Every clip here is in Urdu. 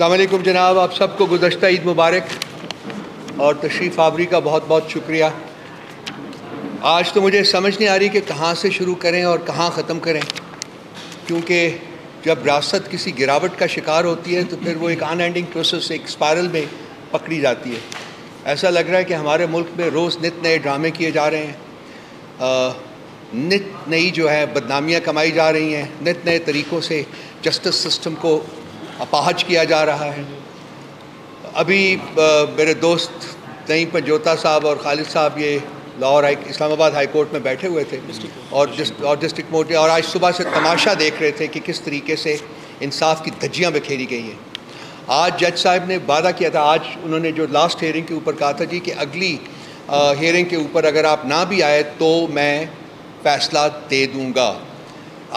السلام علیکم جناب، آپ سب کو گزشتہ عید مبارک اور تشریف آوری کا بہت بہت شکریہ۔ آج تو مجھے سمجھ نہیں آ رہی کہ کہاں سے شروع کریں اور کہاں ختم کریں، کیونکہ جب ریاست کسی گراوٹ کا شکار ہوتی ہے تو پھر وہ ایک ان اینڈنگ پروسیس، ایک اسپائرل میں پکڑی جاتی ہے۔ ایسا لگ رہا ہے کہ ہمارے ملک میں روز نت نئے ڈرامے کیے جا رہے ہیں، نت نئی جو ہے بدنامیاں کمائی جا رہی ہیں، نت نئے طریقوں سے جسٹس سسٹم کو اپاہج کیا جا رہا ہے۔ ابھی میرے دوست نعیم پنجوتا صاحب اور خالد صاحب یہ لاہور اسلام آباد ہائی کورٹ میں بیٹھے ہوئے تھے اور ڈسٹرکٹ کورٹ، اور آج صبح سے تماشا دیکھ رہے تھے کہ کس طریقے سے انصاف کی دھجیاں بکھیری گئی ہیں۔ آج جج صاحب نے وعدہ کیا تھا، آج انہوں نے جو لاسٹ ہیئرنگ کے اوپر کہا تھا جی کہ اگلی ہیئرنگ کے اوپر اگر آپ نہ بھی آئے تو میں فیصلہ دے دوں گا۔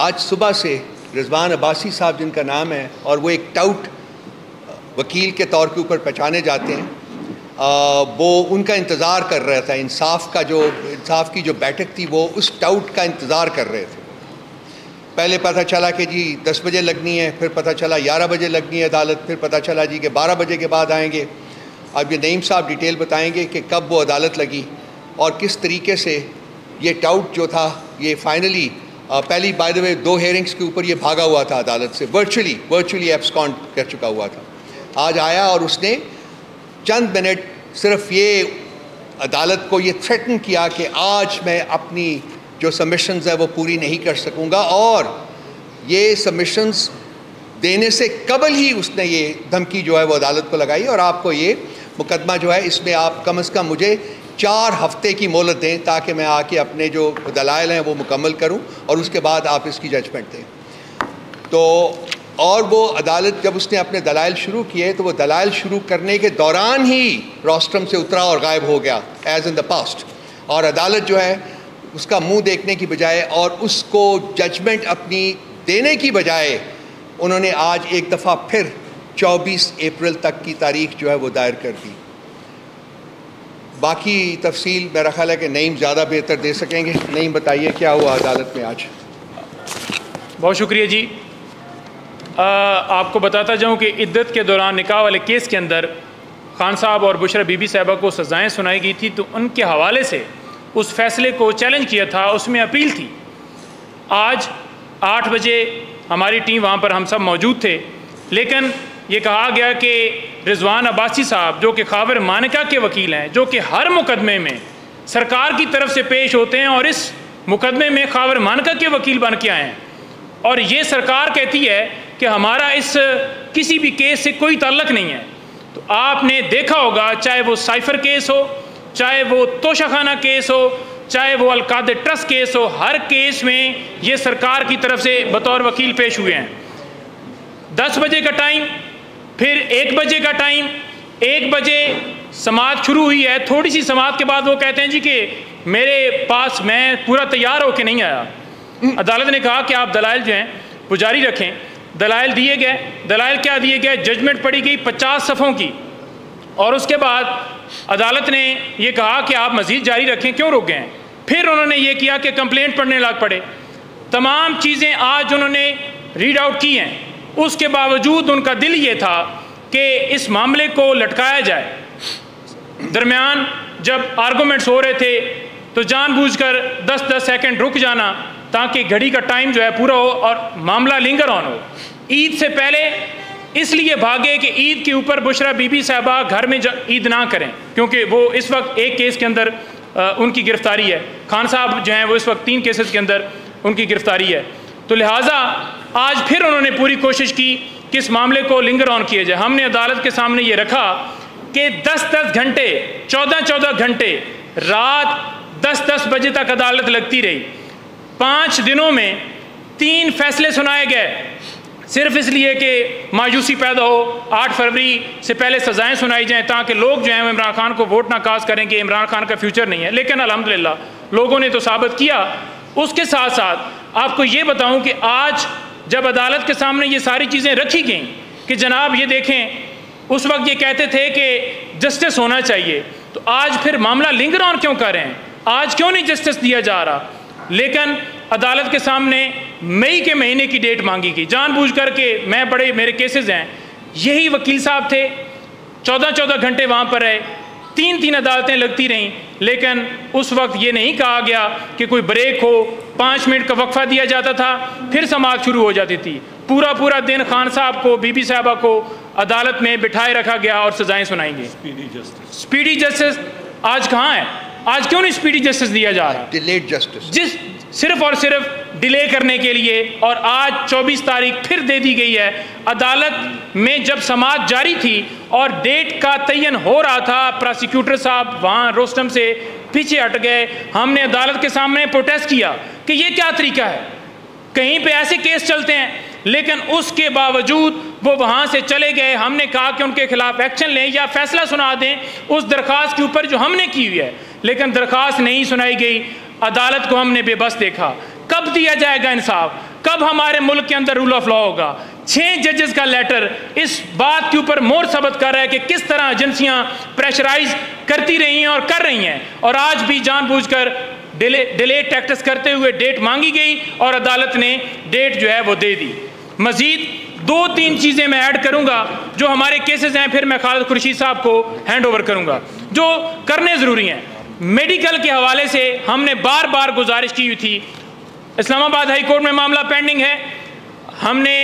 آج صبح سے رضوان عباسی صاحب جن کا نام ہے اور وہ ایک ٹاؤٹ وکیل کے طور کے اوپر پہچانے جاتے ہیں، وہ ان کا انتظار کر رہا تھا، انصاف کی جو بیٹھک تھی وہ اس ٹاؤٹ کا انتظار کر رہے تھے۔ پہلے پتہ چلا کہ جی 10 بجے لگنی ہے، پھر پتہ چلا 11 بجے لگنی ہے عدالت، پھر پتہ چلا جی کہ 12 بجے کے بعد آئیں گے۔ اب یہ نعیم صاحب ڈیٹیل بتائیں گے کہ کب وہ عدالت لگی اور کس طریقے سے یہ ٹاؤٹ جو تھا یہ فائنلی پہلی بائی دا وے 2 ہیئرنگس کے اوپر یہ بھاگا ہوا تھا عدالت سے، ورچولی ایبسکانڈ کر چکا ہوا تھا۔ آج آیا اور اس نے چند منٹ صرف یہ عدالت کو یہ تھریٹن کیا کہ آج میں اپنی جو سبمیشنز ہیں وہ پوری نہیں کر سکوں گا، اور یہ سبمیشنز دینے سے قبل ہی اس نے یہ دھمکی جو ہے وہ عدالت کو لگائی، اور آپ کو یہ مقدمہ جو ہے اس میں آپ کم از کم مجھے 4 ہفتے کی مہلت دیں تاکہ میں آ کے اپنے جو دلائل ہیں وہ مکمل کروں اور اس کے بعد آپ اس کی ججمنٹ دیں۔ تو اور وہ عدالت جب اس نے اپنے دلائل شروع کیے تو وہ دلائل شروع کرنے کے دوران ہی روسٹرم سے اترا اور غائب ہو گیا ایز ان دا پاسٹ، اور عدالت جو ہے اس کا منہ دیکھنے کی بجائے اور اس کو ججمنٹ اپنی دینے کی بجائے انہوں نے آج ایک دفعہ پھر 24 اپریل تک کی تاریخ جو ہے وہ دائر کر دی۔ باقی تفصیل میرا خیال ہے کہ نعیم زیادہ بہتر دے سکیں گے۔ نعیم بتائیے کیا ہوا عدالت میں آج؟ بہت شکریہ جی۔ آپ کو بتاتا جاؤں کہ عدت کے دوران نکاح والے کیس کے اندر خان صاحب اور بشرا بی بی صاحبہ کو سزائیں سنائی گئی تھی، تو ان کے حوالے سے اس فیصلے کو چیلنج کیا تھا، اس میں اپیل تھی۔ آج 8 بجے ہماری ٹیم وہاں پر ہم سب موجود تھے، لیکن یہ کہا گیا کہ رضوان عباسی صاحب جو کہ خاور مانکا کے وکیل ہیں، جو کہ ہر مقدمے میں سرکار کی طرف سے پیش ہوتے ہیں اور اس مقدمے میں خاور مانکا کے وکیل بن کے آئے ہیں، اور یہ سرکار کہتی ہے کہ ہمارا اس کسی بھی کیس سے کوئی تعلق نہیں ہے۔ تو آپ نے دیکھا ہوگا چاہے وہ سائفر کیس ہو، چاہے وہ توشہ خانہ کیس ہو، چاہے وہ القادر ٹرسٹ کیس ہو، ہر کیس میں یہ سرکار کی طرف سے بطور وکیل پیش ہوئے ہیں۔ 10 بجے کا ٹائم، پھر 1 بجے کا ٹائم، 1 بجے سماعت شروع ہوئی ہے، تھوڑی سی سماعت کے بعد وہ کہتے ہیں جی کہ میرے پاس میں پورا تیار ہو کے نہیں آیا۔ عدالت نے کہا کہ آپ دلائل جو ہیں وہ جاری رکھیں۔ دلائل دیے گئے۔ دلائل کیا دیے گئے؟ ججمنٹ پڑھی گئی 50 صفحوں کی، اور اس کے بعد عدالت نے یہ کہا کہ آپ مزید جاری رکھیں، کیوں رک گئے ہیں؟ پھر انہوں نے یہ کیا کہ کمپلینٹ پڑھنے لگ پڑے۔ تمام چیزیں آج انہوں نے ریڈ آؤٹ کی ہیں، اس کے باوجود ان کا دل یہ تھا کہ اس معاملے کو لٹکایا جائے۔ درمیان جب آرگومنٹس ہو رہے تھے تو جان بوجھ کر 10 سیکنڈ رک جانا تاکہ گھڑی کا ٹائم جو ہے پورا ہو اور معاملہ لنگر آن ہو۔ عید سے پہلے اس لیے بھاگے کہ عید کے اوپر بشرا بی بی صاحبہ گھر میں عید نہ کریں، کیونکہ وہ اس وقت ایک کیس کے اندر ان کی گرفتاری ہے، خان صاحب جو ہیں وہ اس وقت 3 کیسز کے اندر ان کی گرفتاری ہے۔ تو لہٰذا آج پھر انہوں نے پوری کوشش کی کہ اس معاملے کو لنگر آن کیا جائے۔ ہم نے عدالت کے سامنے یہ رکھا کہ 10 گھنٹے، 14 گھنٹے، رات 10 بجے تک عدالت لگتی رہی۔ 5 دنوں میں 3 فیصلے سنائے گئے، صرف اس لیے کہ مایوسی پیدا ہو، 8 فروری سے پہلے سزائیں سنائی جائیں تاکہ لوگ جو ہیں عمران خان کو ووٹ نہ کاسٹ کریں کہ عمران خان کا فیوچر نہیں ہے۔ لیکن الحمدللہ لوگوں نے تو ثابت کیا۔ اس کے ساتھ ساتھ آپ کو یہ بتاؤں کہ آج جب عدالت کے سامنے یہ ساری چیزیں رکھی گئیں کہ جناب یہ دیکھیں، اس وقت یہ کہتے تھے کہ جسٹس ہونا چاہیے، تو آج پھر معاملہ لنگر آن کیوں کر رہے ہیں؟ آج کیوں نہیں جسٹس دیا جا رہا؟ لیکن عدالت کے سامنے مئی کے مہینے کی ڈیٹ مانگی گئی، جان بوجھ کر کہ میرے کیسز ہیں یہی وکیل صاحب تھے، 14 گھنٹے وہاں پر رہے، 3 عدالتیں لگتی رہیں، لیکن اس وقت یہ نہیں کہا گیا کہ کوئی بریک ہو، 5 منٹ کا وقفہ دیا جاتا تھا، پھر سماعت شروع ہو جاتی تھی۔ پورا دن خان صاحب کو، بی بی صاحبہ کو عدالت میں بٹھائے رکھا گیا اور سزائیں سنائیں گے۔ سپیڈی جسٹس آج کہاں ہے؟ آج کیوں نہیں سپیڈی جسٹس دیا جا رہا؟ ڈیلیڈ جسٹس، جس صرف اور صرف ڈیلے کرنے کے لیے، اور آج 24 تاریخ پھر دے دی گئی ہے۔ عدالت میں جب سماعت جاری تھی اور ڈیٹ کا تعین ہو رہا تھا، پراسیکیوٹر صاحب وہاں روسٹم سے پیچھے ہٹ گئے۔ ہم نے عدالت کے سامنے پروٹیسٹ کیا کہ یہ کیا طریقہ ہے، کہیں پہ ایسے کیس چلتے ہیں، لیکن اس کے باوجود وہ وہاں سے چلے گئے۔ ہم نے کہا کہ ان کے خلاف ایکشن لیں یا فیصلہ سنا دیں اس درخواست کے اوپر جو ہم نے کی ہوئی ہے، لیکن درخواست نہیں سنائی گئی۔ عدالت کو ہم نے بے بس دیکھا۔ کب دیا جائے گا انصاف؟ کب ہمارے ملک کے اندر رول آف لا ہوگا؟ 6 ججز کا لیٹر اس بات کے اوپر مور ثبت کر رہا ہے کہ کس طرح ایجنسیاں پریشرائز کرتی رہی ہیں اور کر رہی ہیں، اور آج بھی جان بوجھ کر ڈیلے ٹیکٹس کرتے ہوئے ڈیٹ مانگی گئی اور عدالت نے ڈیٹ جو ہے وہ دے دی۔ مزید 2-3 چیزیں میں ایڈ کروں گا جو ہمارے کیسز ہیں، پھر میں خالد قریشی صاحب کو ہینڈ اوور کروں گا، جو کرنے ضروری ہیں۔ میڈیکل کے حوالے سے ہم نے بار گزارش کی ہوئی تھی، اسلام آباد ہائی کورٹ میں معاملہ پینڈنگ ہے۔ ہم نے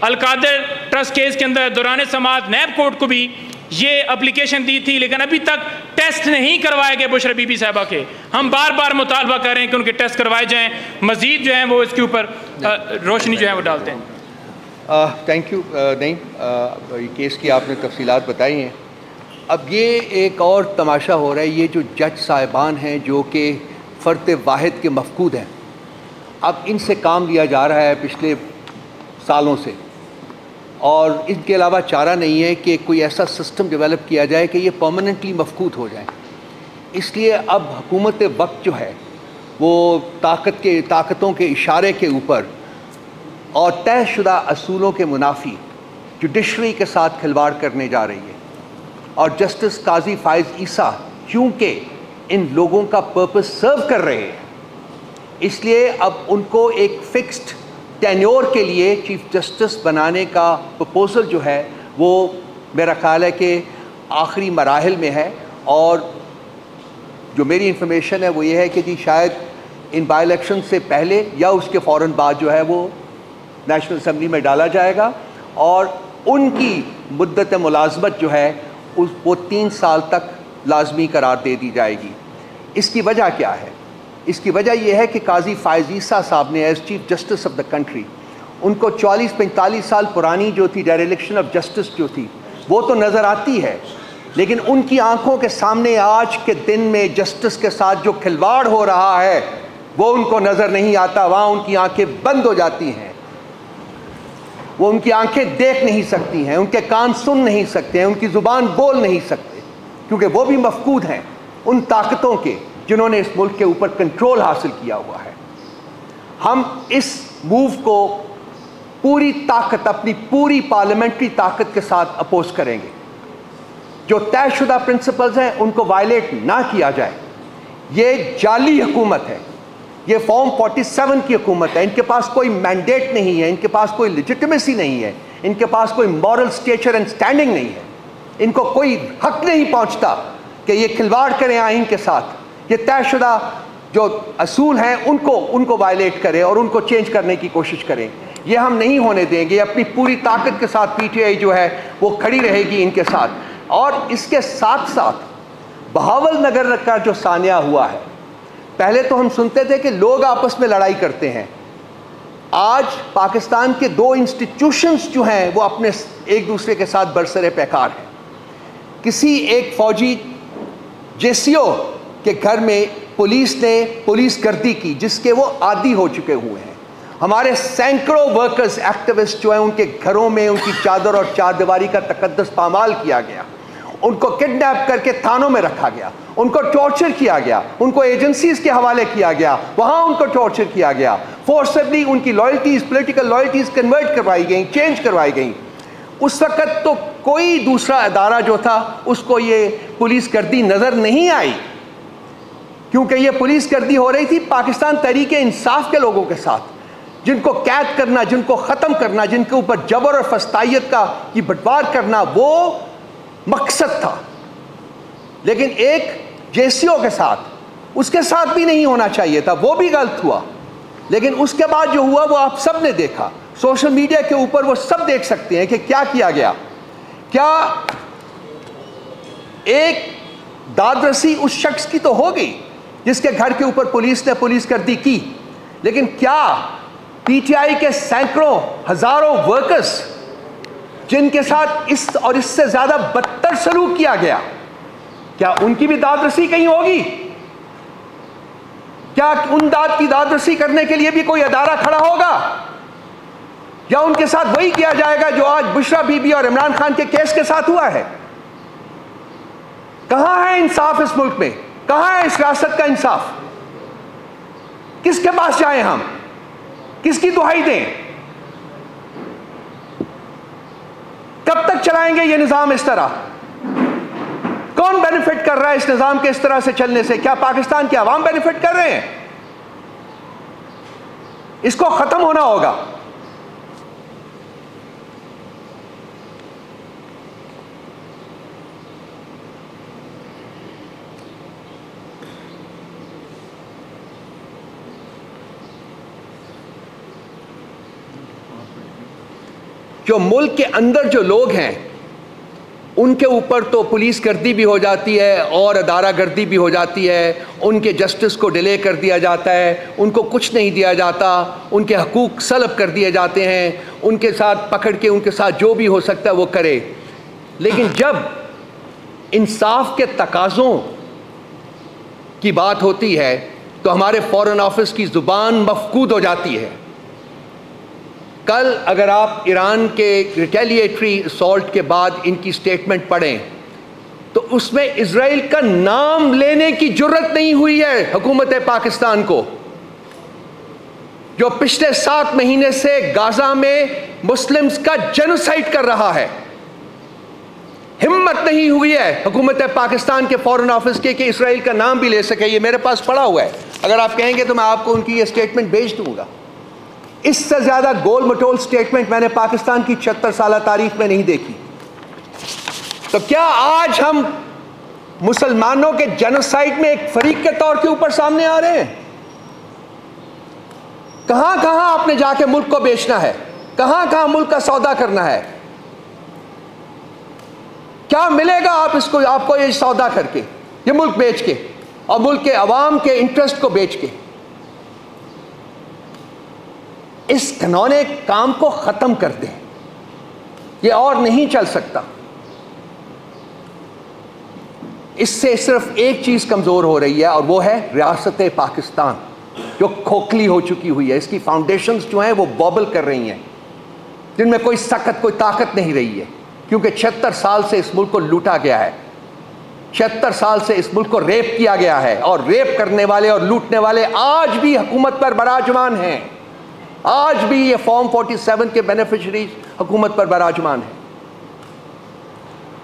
القادر ٹرسٹ کیس کے اندر دوران سماعت نیب کورٹ کو بھی یہ اپلیکیشن دی تھی، لیکن ابھی تک ٹیسٹ نہیں کروائے گئے بشرا بی بی صاحبہ کے۔ ہم بار مطالبہ کر رہے ہیں کہ ان کے ٹیسٹ کروائے جائیں۔ مزید جو ہیں وہ اس کے اوپر روشنی جو ہے وہ ڈالتے ہیں۔ تھینک یو نعیم، یہ کیس کی آپ نے تفصیلات بتائی ہیں۔ اب یہ ایک اور تماشا ہو رہا ہے، یہ جو جج صاحبان ہیں جو کہ فرد واحد کے مفقود ہیں، اب ان سے کام لیا جا رہا ہے پچھلے سالوں سے، اور ان کے علاوہ چارہ نہیں ہے کہ کوئی ایسا سسٹم ڈیولپ کیا جائے کہ یہ پرماننٹلی مفقود ہو جائیں۔ اس لیے اب حکومت وقت جو ہے وہ طاقتوں کے اشارے کے اوپر اور طے شدہ اصولوں کے منافی جوڈیشری کے ساتھ کھلواڑ کرنے جا رہی ہے، اور جسٹس قاضی فائز عیسیٰ چونکہ ان لوگوں کا پرپس سرو کر رہے ہیں، اس لیے اب ان کو ایک فکسڈ ٹینیور کے لیے چیف جسٹس بنانے کا پروپوزل جو ہے وہ میرا خیال ہے کہ آخری مراحل میں ہے، اور جو میری انفارمیشن ہے وہ یہ ہے کہ جی شاید ان بائی الیکشن سے پہلے یا اس کے فوراً بعد جو ہے وہ نیشنل اسمبلی میں ڈالا جائے گا، اور ان کی مدت ملازمت جو ہے وہ 3 سال تک لازمی قرار دے دی جائے گی۔ اس کی وجہ کیا ہے؟ اس کی وجہ یہ ہے کہ قاضی فائز عیسیٰ صاحب نے as chief justice of the country, ان کو 40-45 سال پرانی جو تھی ڈیریلیکشن آف جسٹس جو تھی وہ تو نظر آتی ہے، لیکن ان کی آنکھوں کے سامنے آج کے دن میں جسٹس کے ساتھ جو کھلواڑ ہو رہا ہے وہ ان کو نظر نہیں آتا۔ وہاں ان کی آنکھیں بند ہو جاتی ہیں، وہ ان کی آنکھیں دیکھ نہیں سکتی ہیں، ان کے کان سن نہیں سکتے ہیں، ان کی زبان بول نہیں سکتے، کیونکہ وہ بھی مفقود ہیں ان طاقتوں کے جنہوں نے اس ملک کے اوپر کنٹرول حاصل کیا ہوا ہے۔ ہم اس موو کو پوری طاقت، اپنی پوری پارلیمنٹری طاقت کے ساتھ اپوز کریں گے۔ جو طے شدہ پرنسپلز ہیں ان کو وائلیٹ نہ کیا جائے۔ یہ جعلی حکومت ہے، یہ فارم 47 کی حکومت ہے، ان کے پاس کوئی مینڈیٹ نہیں ہے، ان کے پاس کوئی لیجٹمیسی نہیں ہے، ان کے پاس کوئی مورل سٹیچر اینڈ سٹینڈنگ نہیں ہے، ان کو کوئی حق نہیں پہنچتا کہ یہ کھلواڑ کریں آئین کے ساتھ۔ یہ طے شدہ جو اصول ہیں ان کو وائلیٹ کریں اور ان کو چینج کرنے کی کوشش کریں، یہ ہم نہیں ہونے دیں گے۔ اپنی پوری طاقت کے ساتھ پی ٹی آئی جو ہے وہ کھڑی رہے گی ان کے ساتھ۔ اور اس کے ساتھ ساتھ بہاول نگر کا جو سانحہ ہوا ہے، پہلے تو ہم سنتے تھے کہ لوگ آپس میں لڑائی کرتے ہیں، آج پاکستان کے 2 انسٹیٹیوشنز جو ہیں وہ اپنے ایک دوسرے کے ساتھ برسر پیکار ہیں۔ کسی ایک فوجی جے سی او کے گھر میں پولیس نے پولیس گردی کی جس کے وہ عادی ہو چکے ہوئے ہیں۔ ہمارے سینکڑوں ورکرز ایکٹیوسٹ جو ہیں ان کے گھروں میں ان کی چادر اور چار دیواری کا تقدس پامال کیا گیا، ان کو کڈنیپ کر کے تھانوں میں رکھا گیا، ان کو ٹارچر کیا گیا، ان کو ایجنسیز کے حوالے کیا گیا، وہاں ان کو ٹارچر کیا گیا، فورسبلی ان کی لائلٹیز، پولیٹیکل لائلٹیز کنورٹ کروائی گئیں، چینج کروائی گئیں۔ اس وقت تو کوئی دوسرا ادارہ جو تھا اس کو یہ پولیس گردی نظر نہیں آئی، کیونکہ یہ پولیس گردی ہو رہی تھی پاکستان تحریک انصاف کے لوگوں کے ساتھ۔ جن کو قید کرنا، جن کو ختم کرنا، جن کے اوپر جبر اور فسطائیت کی بٹوار کرنا، وہ مقصد تھا. لیکن ایک جیسیوں کے ساتھ، اس کے ساتھ بھی نہیں ہونا چاہیے تھا، وہ بھی غلط ہوا. لیکن اس کے بعد جو ہوا وہ آپ سب نے دیکھا، سوشل میڈیا کے اوپر وہ سب دیکھ سکتے ہیں کہ کیا کیا گیا. کیا ایک داد رسی اس شخص کی تو ہو گئی جس کے گھر کے اوپر پولیس نے پولیس گردی کی، لیکن کیا پی ٹی آئی کے سینکڑوں ہزاروں ورکرز جن کے ساتھ اس اور اس سے زیادہ بدتر سلوک کیا گیا، کیا ان کی بھی داد رسی کہیں ہوگی؟ کیا ان کی داد رسی کرنے کے لیے بھی کوئی ادارہ کھڑا ہوگا؟ یا ان کے ساتھ وہی کیا جائے گا جو آج بشرا بی بی اور عمران خان کے کیس کے ساتھ ہوا ہے؟ کہاں ہے انصاف اس ملک میں؟ کہاں ہے اس ریاست کا انصاف؟ کس کے پاس جائیں ہم؟ کس کی دہائی دیں؟ کب تک چلائیں گے یہ نظام اس طرح؟ کون بینیفٹ کر رہا ہے اس نظام کے اس طرح سے چلنے سے؟ کیا پاکستان کے عوام بینیفٹ کر رہے ہیں؟ اس کو ختم ہونا ہوگا. جو ملک کے اندر جو لوگ ہیں ان کے اوپر تو پولیس گردی بھی ہو جاتی ہے اور ادارہ گردی بھی ہو جاتی ہے، ان کے جسٹس کو ڈیلے کر دیا جاتا ہے، ان کو کچھ نہیں دیا جاتا، ان کے حقوق سلب کر دیے جاتے ہیں، ان کے ساتھ پکڑ کے ان کے ساتھ جو بھی ہو سکتا ہے وہ کرے. لیکن جب انصاف کے تقاضوں کی بات ہوتی ہے تو ہمارے فارن آفس کی زبان مفقود ہو جاتی ہے. کل اگر آپ ایران کے ریٹیلیٹری اسالٹ کے بعد ان کی سٹیٹمنٹ پڑھیں تو اس میں اسرائیل کا نام لینے کی جرت نہیں ہوئی ہے حکومت پاکستان کو، جو پچھلے 7 مہینے سے غزہ میں مسلمز کا جینوسائیڈ کر رہا ہے. ہمت نہیں ہوئی ہے حکومت پاکستان کے فارن آفس کے کہ اسرائیل کا نام بھی لے سکے. یہ میرے پاس پڑا ہوا ہے، اگر آپ کہیں گے تو میں آپ کو ان کی یہ سٹیٹمنٹ بھیج دوں گا. اس سے زیادہ گول مٹول سٹیٹمنٹ میں نے پاکستان کی 76 سالہ تاریخ میں نہیں دیکھی. تو کیا آج ہم مسلمانوں کے جینوسائیڈ میں ایک فریق کے طور کے اوپر سامنے آ رہے ہیں؟ کہاں کہاں آپ نے جا کے ملک کو بیچنا ہے؟ کہاں کہاں ملک کا سودا کرنا ہے؟ کیا ملے گا آپ کو یہ سودا کر کے، یہ ملک بیچ کے اور ملک کے عوام کے انٹرسٹ کو بیچ کے؟ اس گھنونے کام کو ختم کر دیں، یہ اور نہیں چل سکتا. اس سے صرف ایک چیز کمزور ہو رہی ہے اور وہ ہے ریاست پاکستان، جو کھوکھلی ہو چکی ہوئی ہے. اس کی فاؤنڈیشنز جو ہیں وہ بابل کر رہی ہیں، جن میں کوئی سکت، کوئی طاقت نہیں رہی ہے، کیونکہ 76 سال سے اس ملک کو لوٹا گیا ہے. 76 سال سے اس ملک کو ریپ کیا گیا ہے، اور ریپ کرنے والے اور لوٹنے والے آج بھی حکومت پر براجمان ہیں. آج بھی یہ فارم 47 کے بینیفیشریز حکومت پر براجمان ہیں.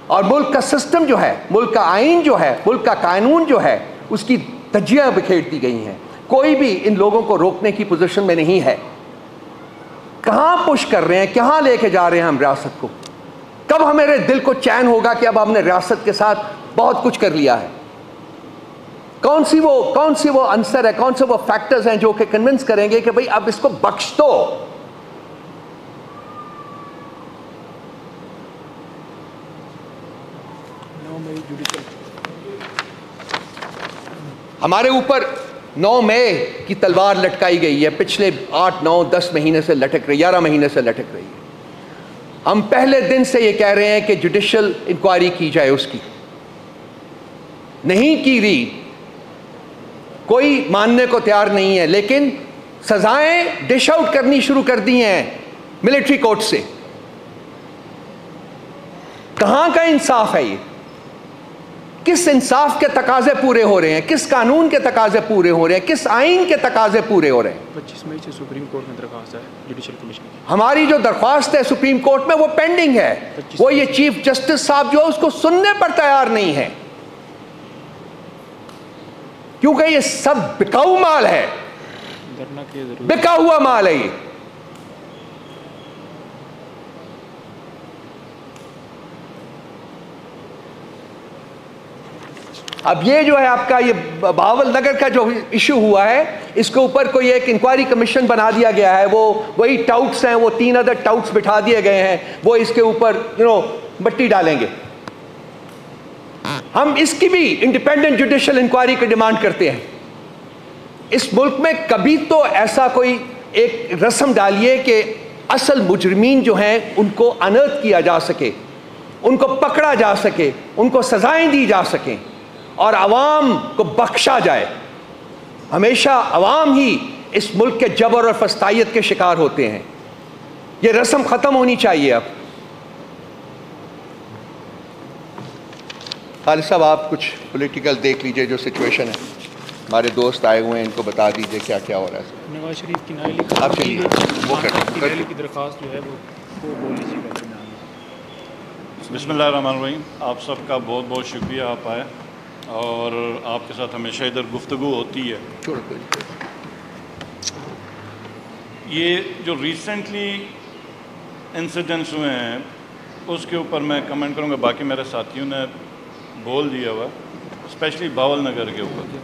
اور ملک کا سسٹم جو ہے، ملک کا آئین جو ہے، ملک کا قانون جو ہے، اس کی دھجیاں بکھیر دی گئی ہیں. کوئی بھی ان لوگوں کو روکنے کی پوزیشن میں نہیں ہے. کہاں پش کر رہے ہیں، کہاں لے کے جا رہے ہیں ہم ریاست کو؟ کب ہمارے دل کو چین ہوگا کہ اب ہم نے ریاست کے ساتھ بہت کچھ کر لیا ہے؟ کون سی وہ عنصر ہے، کون سے وہ فیکٹرز ہیں جو کہ کنونس کریں گے کہ بھئی اب اس کو بخش دو؟ ہمارے اوپر 9 مئی کی تلوار لٹکائی گئی ہے، پچھلے 8 9 10 مہینے سے لٹک رہی، 11 مہینے سے لٹک رہی ہے. ہم پہلے دن سے یہ کہہ رہے ہیں کہ جوڈیشل انکوائری کی جائے، اس کی نہیں کی رہی، کوئی ماننے کو تیار نہیں ہے. لیکن سزائیں ڈش آؤٹ کرنی شروع کر دی ہیں ملٹری کورٹ سے. کہاں کا انصاف ہے یہ؟ کس انصاف کے تقاضے پورے ہو رہے ہیں؟ کس قانون کے تقاضے پورے ہو رہے ہیں؟ کس آئین کے تقاضے پورے ہو رہے ہیں؟ 25 مئی سے سپریم کورٹ میں درخواست ہے جوڈیشل کمیشن کی. ہماری جو درخواست ہے سپریم کورٹ میں وہ پینڈنگ ہے. وہ یہ چیف جسٹس صاحب جو ہے اس کو سننے پر تیار نہیں ہے، کیونکہ یہ سب بکاؤ مال ہے، بکا ہوا مال ہے. یہ اب یہ جو ہے آپ کا یہ بہاول نگر کا جو ایشو ہوا ہے، اس کے اوپر کوئی ایک انکوائری کمیشن بنا دیا گیا ہے، وہی ٹاؤٹس ہیں، وہ 3 ادر ٹاؤٹس بٹھا دیے گئے ہیں، وہ اس کے اوپر مٹی ڈالیں گے۔ ہم اس کی بھی انڈیپینڈنٹ جوڈیشل انکوائری کی ڈیمانڈ کرتے ہیں۔ اس ملک میں کبھی تو ایسا کوئی ایک رسم ڈالیے کہ اصل مجرمین جو ہیں ان کو انرتھ کیا جا سکے، ان کو پکڑا جا سکے، ان کو سزائیں دی جا سکیں اور عوام کو بخشا جائے۔ ہمیشہ عوام ہی اس ملک کے جبر اور فسطائیت کے شکار ہوتے ہیں۔ یہ رسم ختم ہونی چاہیے اب۔ خالد صاحب آپ کچھ پولیٹیکل دیکھ لیجئے جو سچویشن ہے، ہمارے دوست آئے ہوئے ہیں، ان کو بتا دیجئے کیا کیا ہو رہا ہے۔ نواز شریف کی نائلی آپ چلیے وہ کی درخواست جو ہے وہ بول لیجیے گا۔ بسم اللہ الرحمن الرحیم۔ آپ سب کا بہت بہت شکریہ، آپ آئے اور آپ کے ساتھ ہمیشہ ادھر گفتگو ہوتی ہے۔ یہ جو ریسنٹلی انسیڈنٹس ہوئے ہیں اس کے اوپر میں کمنٹ کروں گا، باقی میرے ساتھیوں نے بول دیا ہوا، اسپیشلی بہاول نگر کے اوپر۔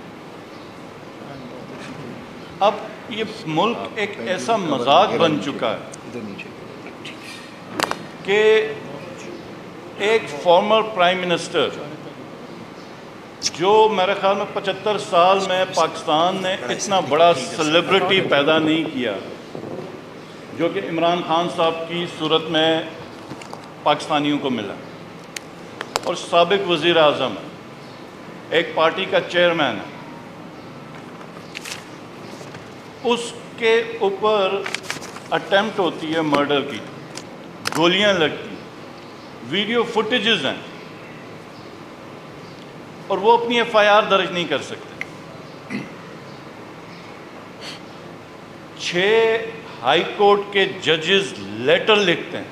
اب یہ ملک ایک ایسا مذاق بن چکا ہے کہ ایک فارمر پرائم منسٹر جو میرے خیال میں 75 سال میں پاکستان نے اتنا بڑا سیلیبریٹی پیدا نہیں کیا، جو کہ عمران خان صاحب کی صورت میں پاکستانیوں کو ملا، اور سابق وزیر اعظم ایک پارٹی کا چیئرمین ہے، اس کے اوپر اٹیمپٹ ہوتی ہے مرڈر کی، گولیاں لگتی، ویڈیو فوٹیجز ہیں، اور وہ اپنی ایف آئی آر درج نہیں کر سکتے۔ 6 ہائی کورٹ کے ججز لیٹر لکھتے ہیں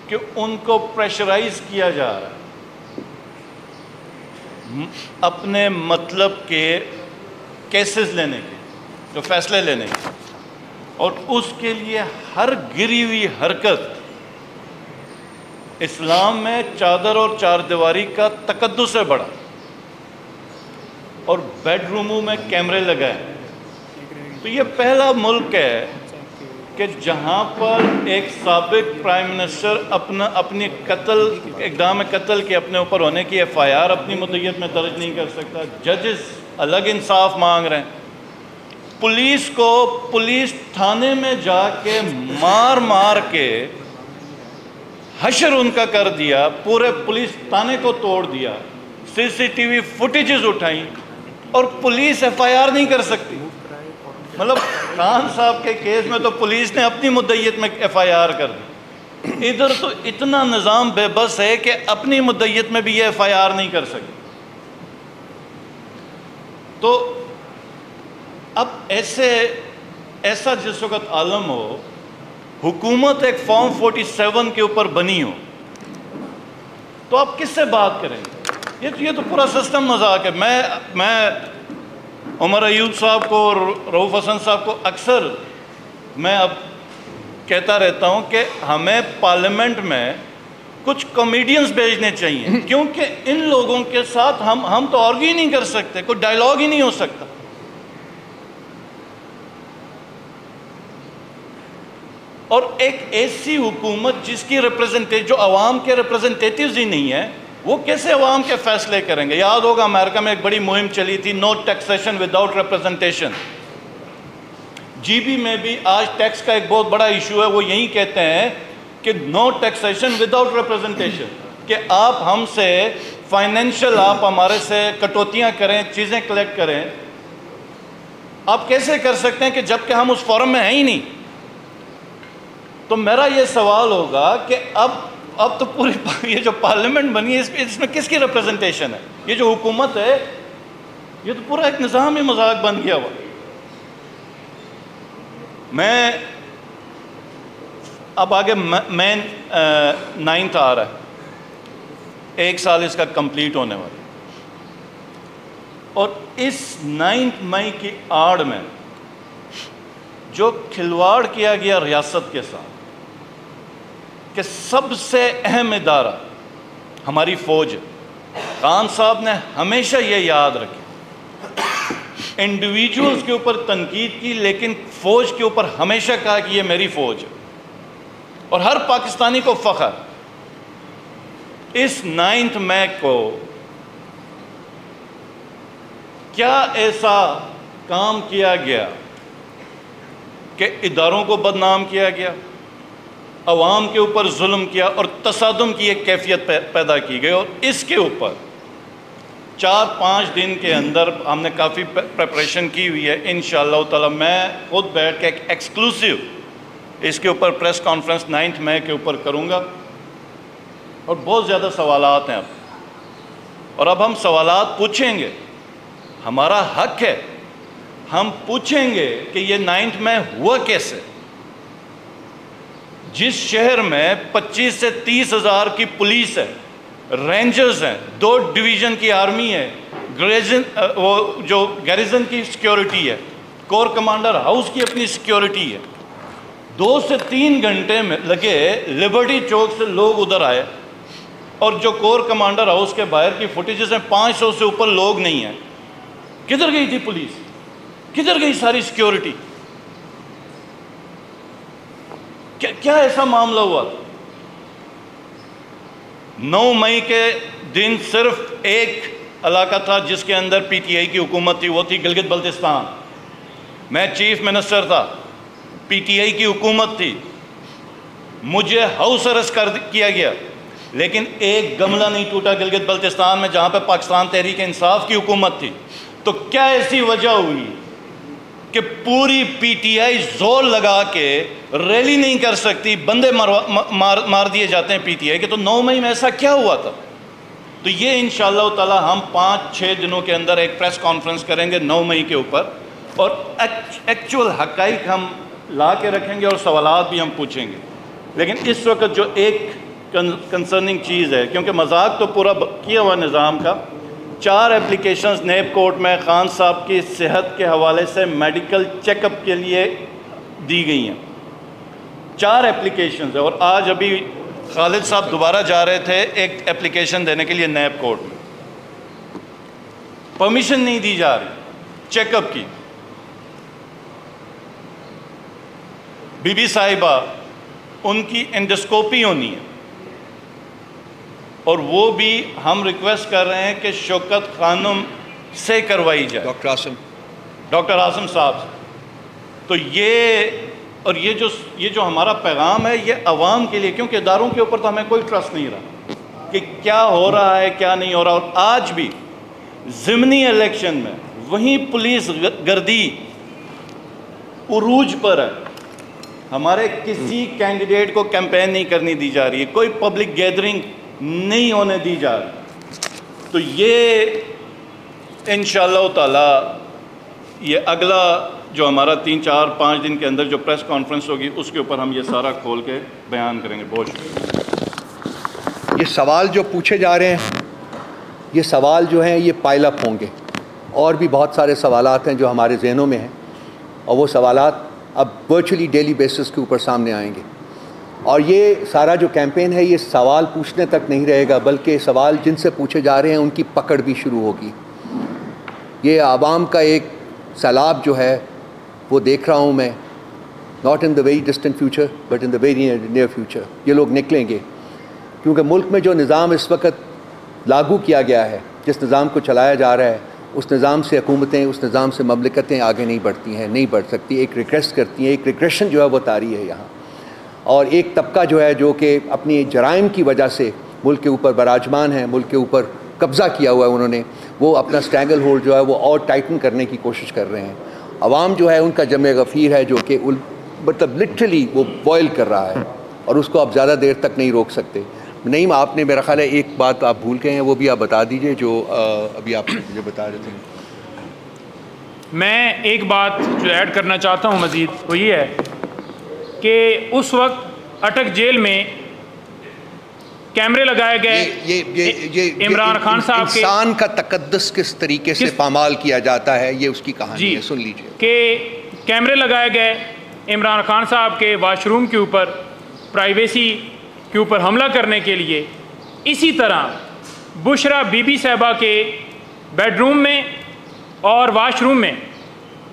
کہ ان کو پریشرائز کیا جا رہا ہے اپنے مطلب کے کیسز لینے کے، جو فیصلے لینے کے، اور اس کے لیے ہر گری ہوئی حرکت اسلام میں چادر اور چار دیواری کا تقدس سے بڑھا، اور بیڈ روموں میں کیمرے لگائے۔ تو یہ پہلا ملک ہے کہ جہاں پر ایک سابق پرائم منسٹر اپنی اقدام قتل کے اپنے اوپر ہونے کی ایف آئی آر اپنی مدعیت میں درج نہیں کر سکتا، ججز الگ انصاف مانگ رہے ہیں، پولیس تھانے میں جا کے مار کے حشر ان کا کر دیا، پورے پولیس تھانے کو توڑ دیا، سی سی ٹی وی فوٹیجز اٹھائیں، اور پولیس ایف آئی آر نہیں کر سکتی۔ مطلب خان صاحب کے کیس میں تو پولیس نے اپنی مدعیت میں ایف آئی آر کر دی، ادھر تو اتنا نظام بے بس ہے کہ اپنی مدعیت میں بھی یہ ایف آئی آر نہیں کر سکتی۔ تو اب ایسا جس وقت عالم ہو، حکومت ایک فارم 47 کے اوپر بنی ہو، تو آپ کس سے بات کریں گے؟ یہ تو پورا سسٹم مذاق ہے۔ میں عمر ایوب صاحب کو اور رؤوف حسن صاحب کو اکثر میں اب کہتا رہتا ہوں کہ ہمیں پارلیمنٹ میں کچھ کامیڈینز بھیجنے چاہیے، کیونکہ ان لوگوں کے ساتھ ہم تو آرگیو ہی نہیں کر سکتے، کوئی ڈائیلاگ ہی نہیں ہو سکتا۔ اور ایک ایسی حکومت جس کی جو عوام کے ریپرزنٹیٹیوز ہی نہیں ہیں، وہ کیسے عوام کے فیصلے کریں گے؟ یاد ہوگا امریکہ میں ایک بڑی مہم چلی تھی، no taxation without representation. G B میں بھی آج ٹیکس کا ایک بہت بڑا ایشو ہے، وہ یہی کہتے ہیں کہ نو ٹیکسیشن وداؤٹ ریپرزنٹیشن، کہ آپ ہم سے فائنینشل، آپ ہمارے سے کٹوتیاں کریں، چیزیں کلیکٹ کریں۔ آپ کیسے کر سکتے ہیں کہ جب کہ ہم اس فورم میں ہیں ہی نہیں؟ تو میرا یہ سوال ہوگا کہ اب تو پوری یہ جو پارلیمنٹ بنی ہے، اس میں کس کی ریپرزنٹیشن ہے؟ یہ جو حکومت ہے، یہ تو پورا ایک نظام ہی مذاق بن گیا ہوا۔ میں اب آگے مین 9th آ رہا ہے، 1 سال اس کا کمپلیٹ ہونے والا، اور اس 9 مئی کی آڑ میں جو کھلواڑ کیا گیا ریاست کے ساتھ، کہ سب سے اہم ادارہ ہماری فوج ہے، خان صاحب نے ہمیشہ یہ یاد رکھے، انڈیویجولز کے اوپر تنقید کی لیکن فوج کے اوپر ہمیشہ کہا کہ یہ میری فوج ہے، اور ہر پاکستانی کو فخر۔ اس 9 مئی کو کیا ایسا کام کیا گیا کہ اداروں کو بدنام کیا گیا، عوام کے اوپر ظلم کیا اور تصادم کی ایک کیفیت پیدا کی گئی، اور اس کے اوپر 4-5 دن کے اندر ہم نے کافی پریپریشن کی ہوئی ہے۔ انشاءاللہ تعالی میں خود بیٹھ کے ایک ایکسکلوسیو اس کے اوپر پریس کانفرنس 9 مئی کے اوپر کروں گا، اور بہت زیادہ سوالات ہیں اور اب ہم سوالات پوچھیں گے، ہمارا حق ہے، ہم پوچھیں گے کہ یہ 9 مئی ہوا کیسے؟ جس شہر میں 25 سے 30 ہزار کی پولیس ہے، رینجرز ہیں، 2 ڈویژن کی آرمی ہے، وہ جو گیریزن کی سیکیورٹی ہے، کور کمانڈر ہاؤس کی اپنی سیکیورٹی ہے، 2 سے 3 گھنٹے میں لگے لبرٹی چوک سے لوگ ادھر آئے، اور جو کور کمانڈر ہاؤس کے باہر کی فوٹیجز ہیں 500 سے اوپر لوگ نہیں ہیں۔ کدھر گئی تھی پولیس؟ کدھر گئی ساری سیکیورٹی؟ کیا ایسا معاملہ ہوا تھا؟ 9 مئی کے دن صرف ایک علاقہ تھا جس کے اندر پی ٹی آئی کی حکومت تھی، وہ تھی گلگت بلتستان۔ میں چیف منسٹر تھا، پی ٹی آئی کی حکومت تھی، مجھے ہاؤس ارسٹ کیا گیا، لیکن ایک گملہ نہیں ٹوٹا گلگت بلتستان میں جہاں پہ پاکستان تحریک انصاف کی حکومت تھی۔ تو کیا ایسی وجہ ہوئی کہ پوری پی ٹی آئی زور لگا کے ریلی نہیں کر سکتی، بندے مار دیے جاتے ہیں پی ٹی آئی کے؟ تو 9 مئی میں ایسا کیا ہوا تھا؟ تو یہ انشاءاللہ تعالی ہم 5-6 دنوں کے اندر ایک پریس کانفرنس کریں گے 9 مئی کے اوپر، اور ایکچول حقائق ہم لا کے رکھیں گے اور سوالات بھی ہم پوچھیں گے۔ لیکن اس وقت جو ایک کنسرننگ چیز ہے، کیونکہ مذاق تو پورا کیا ہوا نظام کا، 4 اپلیکیشنز نیب کورٹ میں خان صاحب کی صحت کے حوالے سے میڈیکل چیک اپ کے لیے دی گئی ہیں، 4 اپلیکیشنز ہیں، اور آج ابھی خالد صاحب دوبارہ جا رہے تھے ایک اپلیکیشن دینے کے لیے نیب کورٹ میں، پرمیشن نہیں دی جا رہی چیک اپ کی۔ بی بی صاحبہ ان کی انڈوسکوپی ہونی ہے، اور وہ بھی ہم ریکویسٹ کر رہے ہیں کہ شوکت خانم سے کروائی جائے، ڈاکٹر عاصم صاحب سے۔ تو یہ جو ہمارا پیغام ہے یہ عوام کے لیے، کیونکہ اداروں کے اوپر تو ہمیں کوئی ٹرسٹ نہیں رہا کہ کیا ہو رہا ہے کیا نہیں ہو رہا، اور آج بھی ضمنی الیکشن میں وہیں پولیس گردی عروج پر ہے، ہمارے کسی کینڈیڈیٹ کو کیمپین نہیں کرنی دی جا رہی ہے، کوئی پبلک گیدرنگ نہیں ہونے دی جا رہی۔ تو یہ انشاءاللہ تعالی یہ اگلا جو ہمارا 3-4-5 دن کے اندر جو پریس کانفرنس ہوگی اس کے اوپر ہم یہ سارا کھول کے بیان کریں گے۔ بہت شکریہ۔ یہ سوال جو پوچھے جا رہے ہیں، یہ سوال جو ہیں یہ پائل اپ ہوں گے، اور بھی بہت سارے سوالات ہیں جو ہمارے ذہنوں میں ہیں، اور وہ سوالات اب ورچولی ڈیلی بیسس کے اوپر سامنے آئیں گے۔ اور یہ سارا جو کیمپین ہے یہ سوال پوچھنے تک نہیں رہے گا، بلکہ سوال جن سے پوچھے جا رہے ہیں ان کی پکڑ بھی شروع ہوگی۔ یہ عوام کا ایک سیلاب جو ہے وہ دیکھ رہا ہوں میں، not in the very distant future but in the very near future, یہ لوگ نکلیں گے، کیونکہ ملک میں جو نظام اس وقت لاگو کیا گیا ہے، جس نظام کو چلایا جا رہا ہے، اس نظام سے حکومتیں، اس نظام سے مملکتیں آگے نہیں بڑھتی ہیں، نہیں بڑھ سکتی، ایک ریگریس کرتی ہیں، ایک ریگریشن جو ہے وہ طاری ہے یہاں۔ اور ایک طبقہ جو ہے جو کہ اپنی جرائم کی وجہ سے ملک کے اوپر براجمان ہے، ملک کے اوپر قبضہ کیا ہوا ہے انہوں نے، وہ اپنا اسٹینگل ہولڈ جو ہے وہ اور ٹائٹن کرنے کی کوشش کر رہے ہیں۔ عوام جو ہے ان کا جمع غفیر ہے جو کہ مطلب لٹرلی وہ بوائل کر رہا ہے، اور اس کو آپ زیادہ دیر تک نہیں روک سکتے۔ نہیں، آپ نے میرا خیال ہے ایک بات آپ بھول گئے ہیں، وہ بھی آپ بتا دیجئے جو ابھی آپ مجھے بتا رہے تھے۔ میں ایک بات جو ایڈ کرنا چاہتا ہوں مزید، وہ یہ ہے کہ اس وقت اٹک جیل میں کیمرے لگائے گئے عمران خان صاحب کے، انسان کا تقدس کس طریقے سے پامال کیا جاتا ہے، یہ اس کی کہانی ہے، سن لیجئے۔ کہ کیمرے لگائے گئے عمران خان صاحب کے واش روم کے اوپر، پرائیویسی کے اوپر حملہ کرنے کے لیے۔ اسی طرح بشرا بی بی صاحبہ کے بیڈ روم میں اور واش روم میں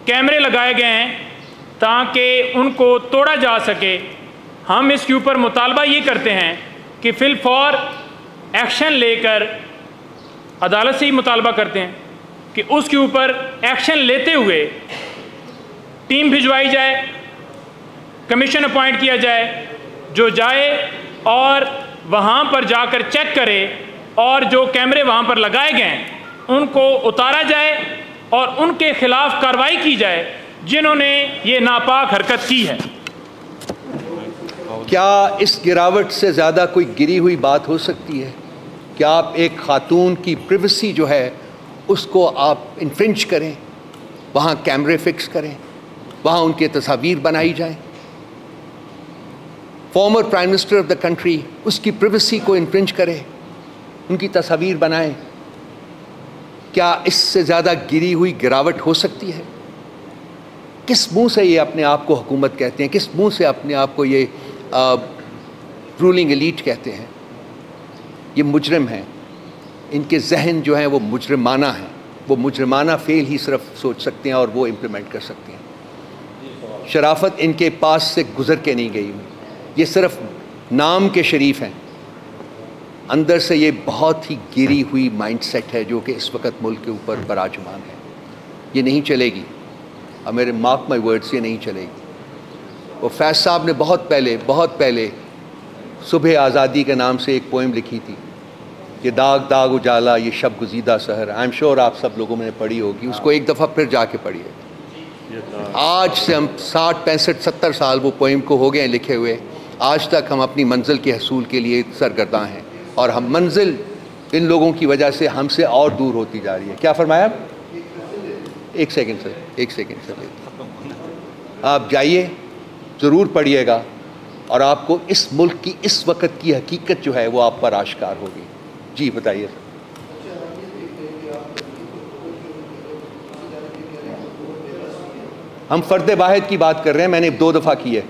کیمرے لگائے گئے ہیں تاکہ ان کو توڑا جا سکے. ہم اس کے اوپر مطالبہ یہ کرتے ہیں کہ فی الفور ایکشن لے کر عدالت سے ہی مطالبہ کرتے ہیں کہ اس کے اوپر ایکشن لیتے ہوئے ٹیم بھجوائی جائے, کمیشن اپوائنٹ کیا جائے, جو جائے اور وہاں پر جا کر چیک کرے اور جو کیمرے وہاں پر لگائے گئے ہیں ان کو اتارا جائے اور ان کے خلاف کارروائی کی جائے جنہوں نے یہ ناپاک حرکت کی ہے. کیا اس گراوٹ سے زیادہ کوئی گری ہوئی بات ہو سکتی ہے؟ کیا آپ ایک خاتون کی پریویسی جو ہے اس کو آپ انفرنج کریں, وہاں کیمرے فکس کریں, وہاں ان کے تصاویر بنائی جائیں؟ Former prime minister of the country اس کی پریویسی کو انفرنج کرے, ان کی تصاویر بنائیں. کیا اس سے زیادہ گری ہوئی گراوٹ ہو سکتی ہے؟ کس منہ سے یہ اپنے آپ کو حکومت کہتے ہیں؟ کس منہ سے اپنے آپ کو یہ رولنگ ایلیٹ کہتے ہیں؟ یہ مجرم ہیں, ان کے ذہن جو ہیں وہ مجرمانہ ہیں, وہ مجرمانہ فعل ہی صرف سوچ سکتے ہیں اور وہ امپلیمنٹ کر سکتے ہیں. شرافت ان کے پاس سے گزر کے نہیں گئی ہوئی, یہ صرف نام کے شریف ہیں, اندر سے یہ بہت ہی گری ہوئی مائنڈ سیٹ ہے جو کہ اس وقت ملک کے اوپر براجمان ہے. یہ نہیں چلے گی, اب میرے مارک مائی ورڈز, یہ نہیں چلے گی. وہ فیض صاحب نے بہت پہلے صبح آزادی کے نام سے ایک پوئم لکھی تھی, یہ داغ داغ اجالا یہ شب گزیدہ سحر. آئی ایم شیور آپ سب لوگوں نے پڑھی ہوگی, اس کو ایک دفعہ پھر جا کے پڑھیے. آج سے ہم 60 65 70 سال وہ پوئم کو ہو گئے ہیں لکھے ہوئے, آج تک ہم اپنی منزل کے حصول کے لیے سرگرداں ہیں اور ہم منزل ان لوگوں کی وجہ سے ہم سے اور دور ہوتی جا رہی ہے. کیا فرمایا؟ ایک سیکنڈ سر آپ جائیے, ضرور پڑھیے گا اور آپ کو اس ملک کی اس وقت کی حقیقت جو ہے وہ آپ پر آشکار ہوگی. جی بتائیے. ہم فرد واحد کی بات کر رہے ہیں, میں نے 2 دفعہ کی ہے.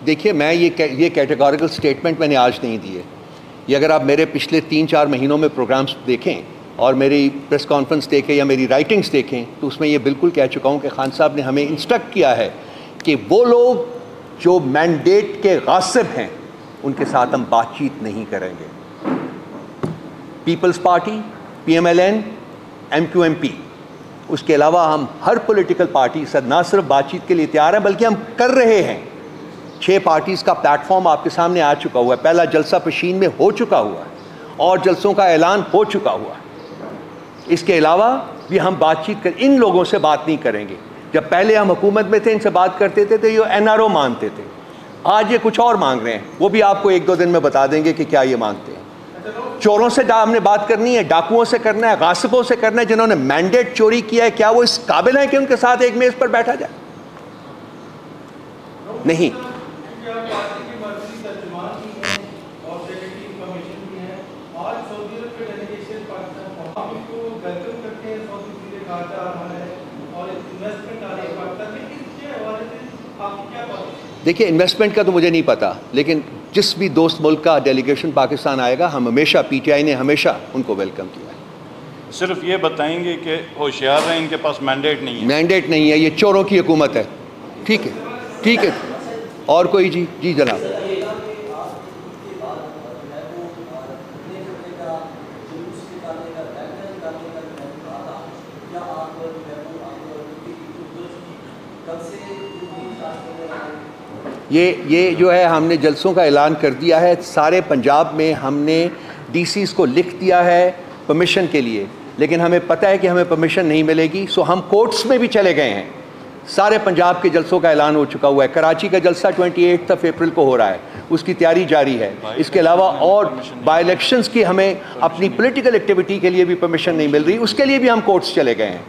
دیکھیے میں یہ کیٹیگوریکل سٹیٹمنٹ میں نے آج نہیں دی ہے. یہ اگر آپ میرے پچھلے 3-4 مہینوں میں پروگرامز دیکھیں اور میری پریس کانفرنس دیکھیں یا میری رائٹنگز دیکھیں تو اس میں یہ بالکل کہہ چکا ہوں کہ خان صاحب نے ہمیں انسٹرکٹ کیا ہے کہ وہ لوگ جو مینڈیٹ کے غاصب ہیں ان کے ساتھ ہم بات چیت نہیں کریں گے. پیپلز پارٹی, PMLN, MQMP, اس کے علاوہ ہم ہر پولیٹیکل پارٹی سے نہ صرف بات چیت کے لیے تیار ہیں بلکہ ہم کر رہے ہیں. 6 پارٹیز کا پلیٹ فارم آپ کے سامنے آ چکا ہوا ہے, پہلا جلسہ پشین میں ہو چکا ہوا ہے اور جلسوں کا اعلان ہو چکا ہوا ہے. اس کے علاوہ بھی ہم بات چیت ان لوگوں سے بات نہیں کریں گے. جب پہلے ہم حکومت میں تھے ان سے بات کرتے تھے تو یہ NRO مانتے تھے, آج یہ کچھ اور مانگ رہے ہیں, وہ بھی آپ کو 1-2 دن میں بتا دیں گے کہ کیا یہ مانگتے ہیں. چوروں سے ہم نے بات کرنی ہے, ڈاکوؤں سے کرنا ہے, غاصبوں سے کرنا ہے, جنہوں نے مینڈیٹ چوری کیا ہے, کیا وہ اس قابل ہیں کہ ان کے ساتھ ایک میز پر بیٹھا جائے؟ نہیں. دیکھیے انویسٹمنٹ کا تو مجھے نہیں پتا, لیکن جس بھی دوست ملک کا ڈیلیگیشن پاکستان آئے گا ہم ہمیشہ PTI نے ہمیشہ ان کو ویلکم کیا ہے. صرف یہ بتائیں گے کہ ہوشیار ہیں, ان کے پاس مینڈیٹ نہیں ہے. مینڈیٹ نہیں ہے, یہ چوروں کی حکومت ہے. ٹھیک ہے. اور کوئی؟ جی جناب. یہ جو ہے ہم نے جلسوں کا اعلان کر دیا ہے. سارے پنجاب میں ہم نے DCs کو لکھ دیا ہے پرمیشن کے لیے, لیکن ہمیں پتہ ہے کہ ہمیں پرمیشن نہیں ملے گی, سو ہم کورٹس میں بھی چلے گئے ہیں. سارے پنجاب کے جلسوں کا اعلان ہو چکا ہوا ہے. کراچی کا جلسہ 28 اپریل کو ہو رہا ہے, اس کی تیاری جاری ہے. اس کے علاوہ اور بائی الیکشنز کی ہمیں اپنی پولیٹیکل ایکٹیویٹی کے لیے بھی پرمیشن نہیں مل رہی, اس کے لیے بھی ہم کورٹس چلے گئے ہیں.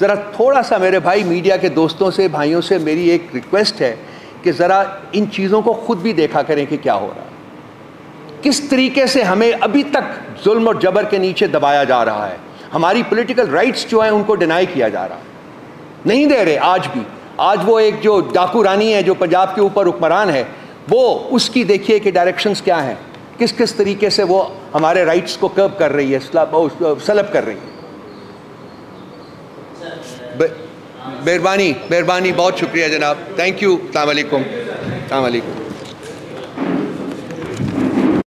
ذرا تھوڑا سا میرے بھائی میڈیا کے دوستوں سے, بھائیوں سے میری ایک ریکویسٹ ہے کہ ذرا ان چیزوں کو خود بھی دیکھا کریں کہ کیا ہو رہا ہے. کس طریقے سے ہمیں ابھی تک ظلم اور جبر کے نیچے دبایا جا رہا ہے. ہماری پولیٹیکل رائٹس جو ہیں ان کو ڈینائی کیا جا رہا ہے, نہیں دے رہے آج بھی. آج وہ ایک جو ڈاکو رانی ہے جو پنجاب کے اوپر حکمران ہے, وہ اس کی دیکھیے کہ ڈائریکشنز کیا ہیں, کس کس طریقے سے وہ ہمارے رائٹس کو کرب کر رہی ہے, سلب کر رہی ہے. مہربانی, بہت شکریہ جناب. Thank you. السلام علیکم.